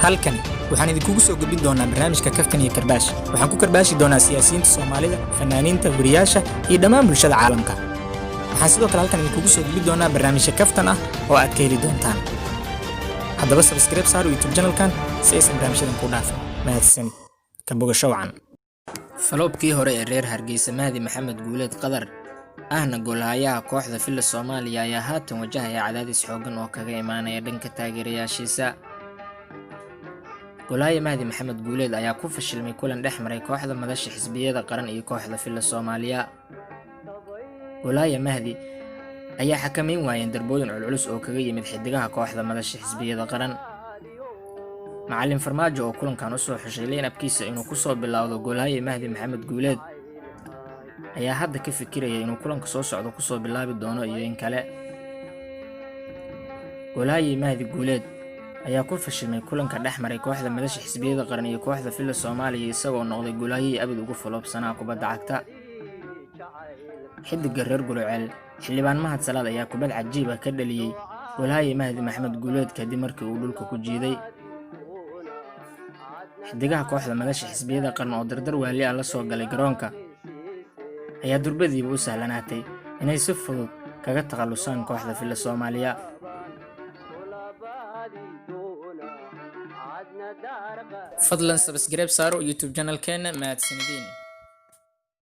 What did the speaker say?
halkani waxaan idinkugu soo gudbin doonaa barnaamijka Kaftan iyo Karbaash. Waxaan ku karbaashi doonaa siyaasiyiinta Soomaalida, fanaaniinta, wariyaasha iyo dhammaan bulshada caalamka. waxaan sidoo kale halkan idinkugu soo gudbin doonaa barnaamijyo kaftan ah oo aad ka heli doontaan. haddaba subscribe saar YouTube channelkan si aysan barnaamijyadan ku dhaafin. mahadsanid. ka bogasho wacan. Falobkii hore ee reer Hargeysa Mahdi Maxamed Guuleed Qadar ahna goolahayaha kooxda Filla Soomaaliya ayaa haatan wajahaya cadaadis xoogan oo kaga imaanaya dhanka taageerayaashiisa. Goolahaya Mahdi Maxamed Guuleed ayaa ku fashilmay kulan dhex maray kooxda madasha xisbiyada qaran iyo kooxda Filla Soomaaliya. Goolahaya Mahdi ayaa xakameyn waayeen darbooyin culculus oo kaga yimid xidigaha kooxda madasha xisbiyada qaran. Macallin Farmaajo oo kulankan u soo xushay line-upkiisa inuu ku soo bilowdo goolahaya Mahdi Maxamed Guuleed ayaa hadda ka fikiraya inuu kulanka soo socdo ku soo bilaabi doono iyo in kale. Goolahaya Mahdi Guuleed ayaa ku fashilmay kulanka dhex maray kooxda madasha xisbiyada qaran iyo kooxda Filla Soomaaliya isagoo noqday goolahayii abad ugu falobsanaa kubadda cagta. xidiga reer Gurceel xildhibaan Mahad Salaad ayaa kubad cajiib ah ka dhaliyay goolahaya Mahdi Maxamed Guuleed kadib markii uu dhulka ku jiiday. xidigaha kooxda madasha xisbiyada qaran oo dardar waali ah la soo galay garoonka ayaa durbadiiba u sahlanaatay inay si fudud kaga takhalusaan kooxda Filla Soomaaliya. fadlan subscribe saaro YouTube channelkeena mahadsanidin.